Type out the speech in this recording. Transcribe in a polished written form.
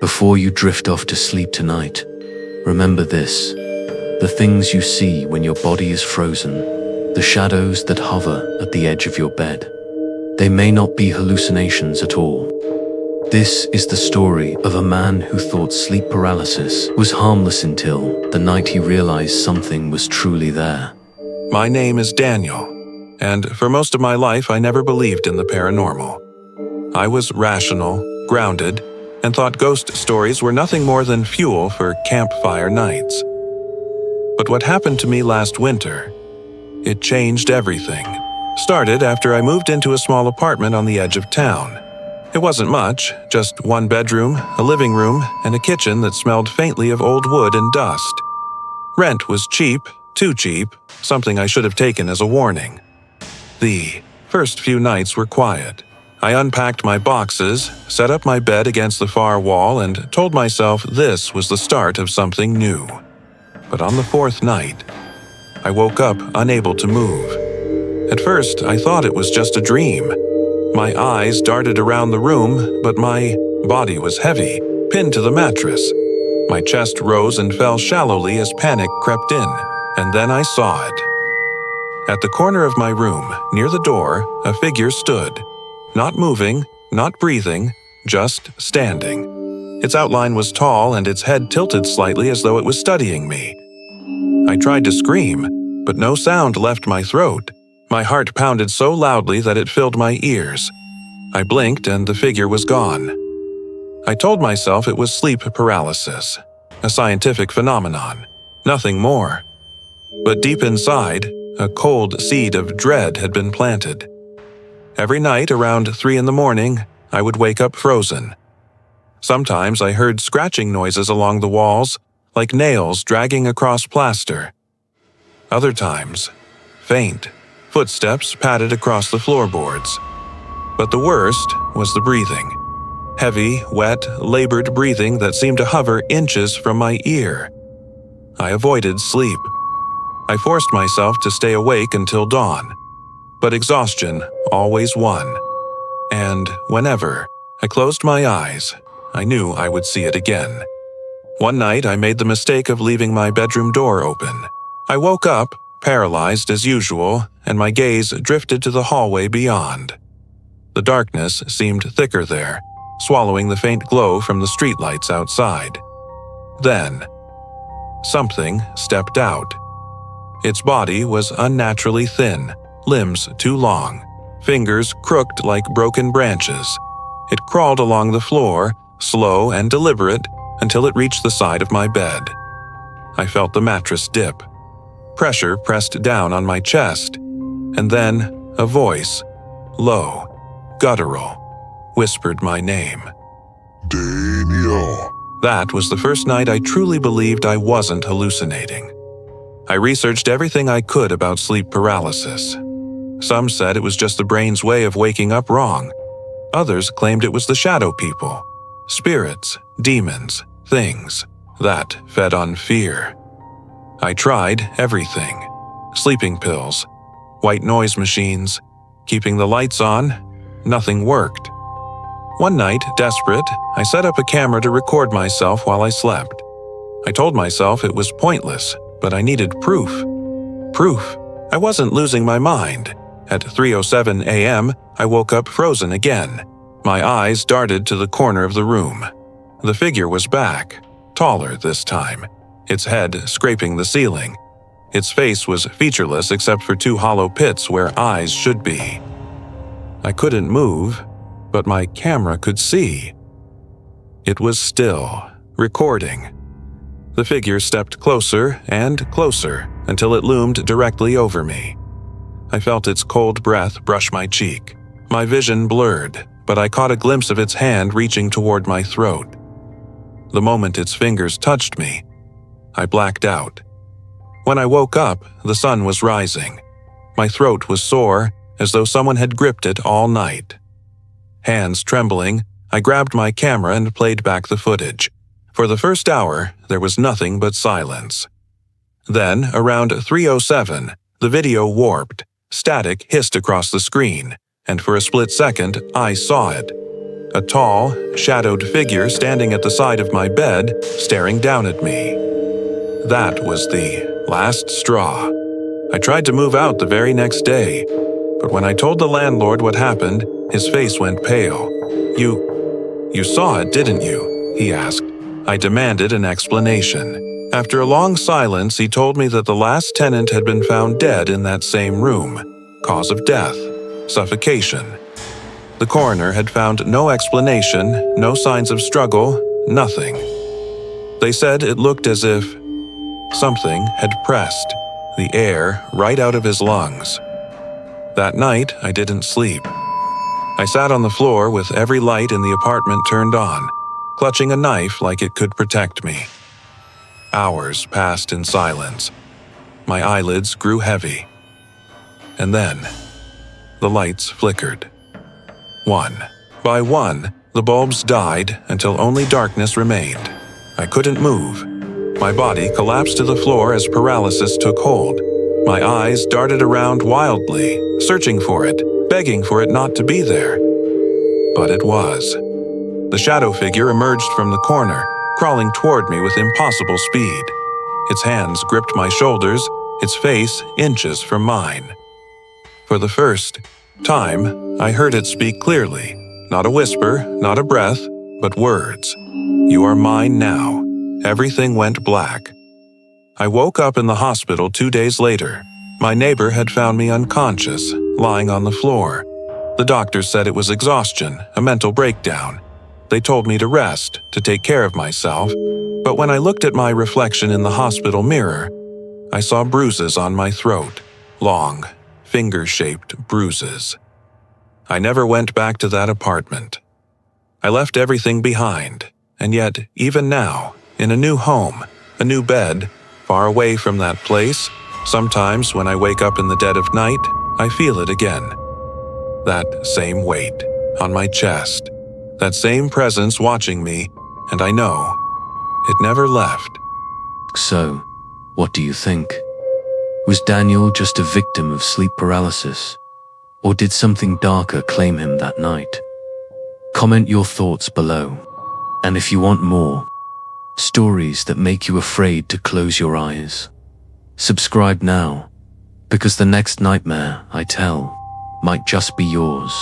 Before you drift off to sleep tonight, remember this: the things you see when your body is frozen, the shadows that hover at the edge of your bed, they may not be hallucinations at all. This is the story of a man who thought sleep paralysis was harmless until the night he realized something was truly there. My name is Daniel, and for most of my life I never believed in the paranormal. I was rational, grounded, and thought ghost stories were nothing more than fuel for campfire nights. But what happened to me last winter, it changed everything. Started after I moved into a small apartment on the edge of town. It wasn't much, just one bedroom, a living room, and a kitchen that smelled faintly of old wood and dust. Rent was cheap, too cheap, something I should have taken as a warning. The first few nights were quiet. I unpacked my boxes, set up my bed against the far wall, and told myself this was the start of something new. But on the fourth night, I woke up unable to move. At first, I thought it was just a dream. My eyes darted around the room, but my body was heavy, pinned to the mattress. My chest rose and fell shallowly as panic crept in, and then I saw it. At the corner of my room, near the door, a figure stood. Not moving, not breathing, just standing. Its outline was tall and its head tilted slightly as though it was studying me. I tried to scream, but no sound left my throat. My heart pounded so loudly that it filled my ears. I blinked and the figure was gone. I told myself it was sleep paralysis, a scientific phenomenon, nothing more. But deep inside, a cold seed of dread had been planted. Every night around 3 a.m, I would wake up frozen. Sometimes I heard scratching noises along the walls, like nails dragging across plaster. Other times, faint footsteps padded across the floorboards. But the worst was the breathing. Heavy, wet, labored breathing that seemed to hover inches from my ear. I avoided sleep. I forced myself to stay awake until dawn. But exhaustion always won. And whenever I closed my eyes, I knew I would see it again. One night I made the mistake of leaving my bedroom door open. I woke up, paralyzed as usual, and my gaze drifted to the hallway beyond. The darkness seemed thicker there, swallowing the faint glow from the streetlights outside. Then, something stepped out. Its body was unnaturally thin, limbs too long, fingers crooked like broken branches. It crawled along the floor, slow and deliberate, until it reached the side of my bed. I felt the mattress dip. Pressure pressed down on my chest, and then a voice, low, guttural, whispered my name. Daniel. That was the first night I truly believed I wasn't hallucinating. I researched everything I could about sleep paralysis. Some said it was just the brain's way of waking up wrong. Others claimed it was the shadow people, spirits, demons, things that fed on fear. I tried everything: sleeping pills, white noise machines, keeping the lights on. Nothing worked. One night, desperate, I set up a camera to record myself while I slept. I told myself it was pointless, but I needed proof. Proof. I wasn't losing my mind. At 3:07 a.m., I woke up frozen again. My eyes darted to the corner of the room. The figure was back, taller this time, its head scraping the ceiling. Its face was featureless except for 2 hollow pits where eyes should be. I couldn't move, but my camera could see. It was still, recording. The figure stepped closer and closer until it loomed directly over me. I felt its cold breath brush my cheek. My vision blurred, but I caught a glimpse of its hand reaching toward my throat. The moment its fingers touched me, I blacked out. When I woke up, the sun was rising. My throat was sore, as though someone had gripped it all night. Hands trembling, I grabbed my camera and played back the footage. For the first hour, there was nothing but silence. Then, around 3:07, the video warped. Static hissed across the screen, and for a split second, I saw it. a tall, shadowed figure standing at the side of my bed, staring down at me. That was the last straw. I tried to move out the very next day, but when I told the landlord what happened, his face went pale. You saw it, didn't you?" he asked. I demanded an explanation. After a long silence, he told me that the last tenant had been found dead in that same room. Cause of death: suffocation. The coroner had found no explanation, no signs of struggle, nothing. They said it looked as if something had pressed the air right out of his lungs. That night, I didn't sleep. I sat on the floor with every light in the apartment turned on, clutching a knife like it could protect me. Hours passed in silence. My eyelids grew heavy. And then, the lights flickered. One by one, the bulbs died until only darkness remained. I couldn't move. My body collapsed to the floor as paralysis took hold. My eyes darted around wildly, searching for it, begging for it not to be there. But it was. The shadow figure emerged from the corner, crawling toward me with impossible speed. Its hands gripped my shoulders, its face inches from mine. For the first time, I heard it speak clearly. Not a whisper, not a breath, but words. "You are mine now." Everything went black. I woke up in the hospital 2 days later. My neighbor had found me unconscious, lying on the floor. The doctors said it was exhaustion, a mental breakdown. They told me to rest, to take care of myself, but when I looked at my reflection in the hospital mirror, I saw bruises on my throat, long, finger-shaped bruises. I never went back to that apartment. I left everything behind, and yet, even now, in a new home, a new bed, far away from that place, sometimes when I wake up in the dead of night, I feel it again. That same weight on my chest, that same presence watching me, and I know it never left. So, what do you think? Was Daniel just a victim of sleep paralysis? Or did something darker claim him that night? Comment your thoughts below. And if you want more stories that make you afraid to close your eyes, subscribe now, because the next nightmare I tell might just be yours.